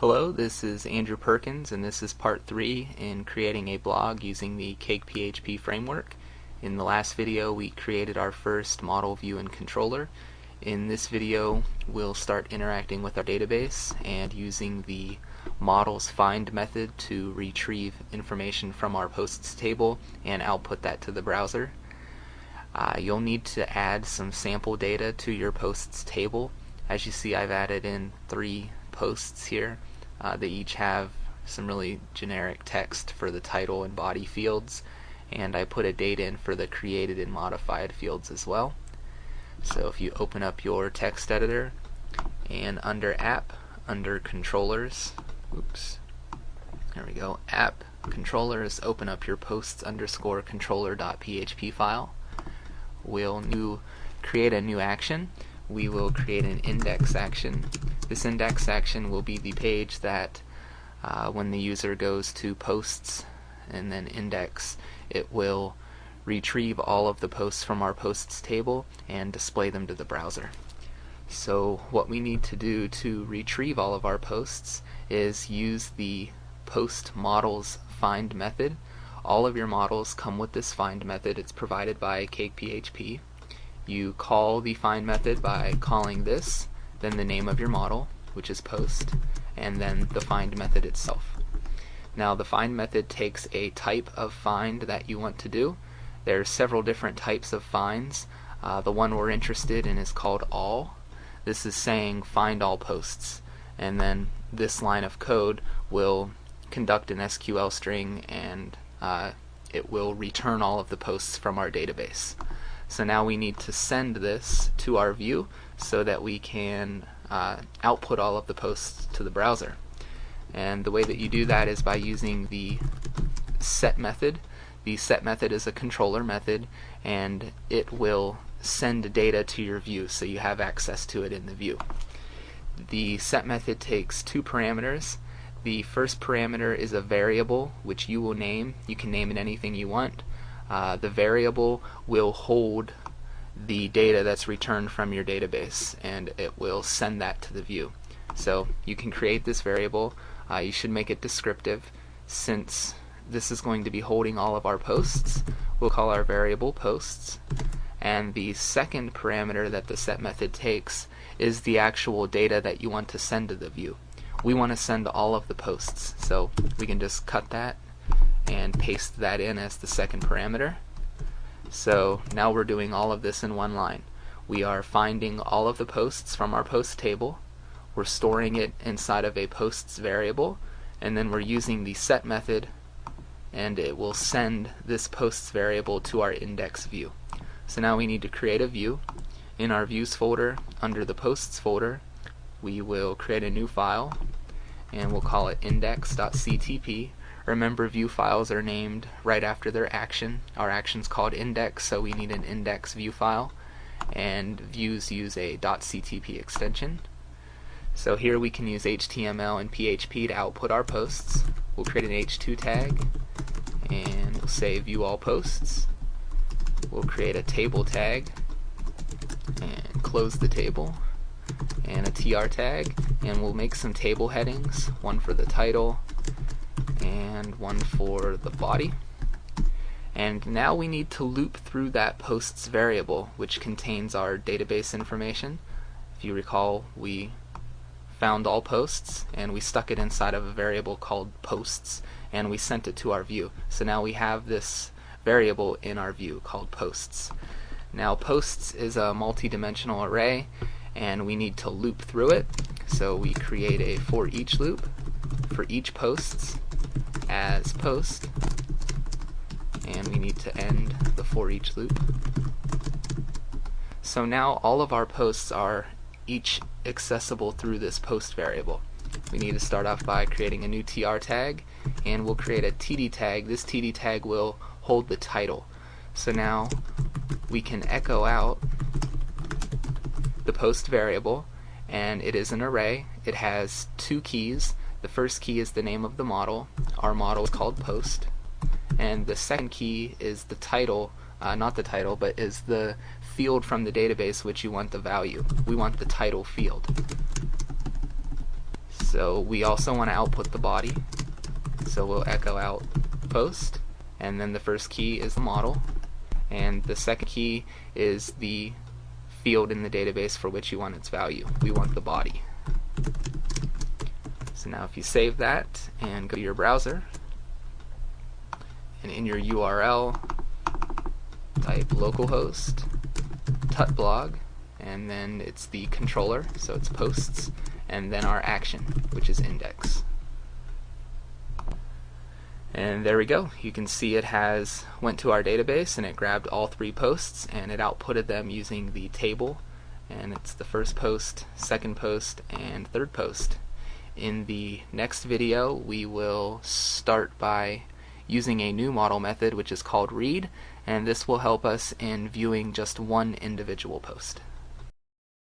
Hello, this is Andrew Perkins, and this is part 3 in creating a blog using the CakePHP framework. In the last video, we created our first model, view, and controller. In this video, we'll start interacting with our database and using the models find method to retrieve information from our posts table and output that to the browser. You'll need to add some sample data to your posts table. As you see, I've added in 3 posts here. They each have some really generic text for the title and body fields, and I put a date in for the created and modified fields as well. So if you open up your text editor and under app, under controllers, there we go, app controllers, open up your posts_controller.php file. We'll create a new action. We will create an index action. This index action will be the page that when the user goes to posts and then index, it will retrieve all of the posts from our posts table and display them to the browser. So what we need to do to retrieve all of our posts is use the post models find method. All of your models come with this find method. It's provided by CakePHP. You call the find method by calling this, then the name of your model, which is post, and then the find method itself. Now the find method takes a type of find that you want to do. There are several different types of finds. The one we're interested in is called all. This is saying find all posts, and then this line of code will conduct an SQL string and it will return all of the posts from our database. So now we need to send this to our view so that we can output all of the posts to the browser. And the way that you do that is by using the set method. The set method is a controller method, and it will send data to your view so you have access to it in the view. The set method takes 2 parameters. The first parameter is a variable which you will name. You can name it anything you want. The variable will hold the data that's returned from your database, and it will send that to the view. So you can create this variable. You should make it descriptive. Since this is going to be holding all of our posts, we'll call our variable posts. And the second parameter that the set method takes is the actual data that you want to send to the view. We want to send all of the posts, so we can just cut that and paste that in as the second parameter. So now we're doing all of this in one line. We are finding all of the posts from our post table, we're storing it inside of a posts variable, and then we're using the set method, and it will send this posts variable to our index view. So now we need to create a view. In our views folder, under the posts folder, we will create a new file, and we'll call it index.ctp. Remember, view files are named right after their action. Our action's called index, so we need an index view file, and views use a .ctp extension. So here we can use HTML and PHP to output our posts. We'll create an h2 tag, and we'll say view all posts. We'll create a table tag, and close the table, and a tr tag, and we'll make some table headings, one for the title, and one for the body. And now we need to loop through that posts variable, which contains our database information. If you recall, we found all posts and we stuck it inside of a variable called posts, and we sent it to our view. So now we have this variable in our view called posts. Now posts is a multi-dimensional array, and we need to loop through it. So we create a for each loop for each posts as post, and we need to end the for each loop. So now all of our posts are each accessible through this post variable. We need to start off by creating a new tr tag, and we'll create a td tag. This td tag will hold the title. So now we can echo out the post variable, and it is an array. It has 2 keys. The first key is the name of the model. Our model is called post. And the second key is the title, not the title, but is the field from the database which you want the value. We want the title field. So we also want to output the body, so we'll echo out post, and then the first key is the model, and the second key is the field in the database for which you want its value. We want the body. So now if you save that and go to your browser, and in your URL type localhost tutblog, and then it's the controller, so it's posts, and then our action, which is index. And there we go. You can see it went to our database and it grabbed all 3 posts and it outputted them using the table, and it's the first post, second post, and third post. In the next video we will start by using a new model method which is called read, and this will help us in viewing just one individual post.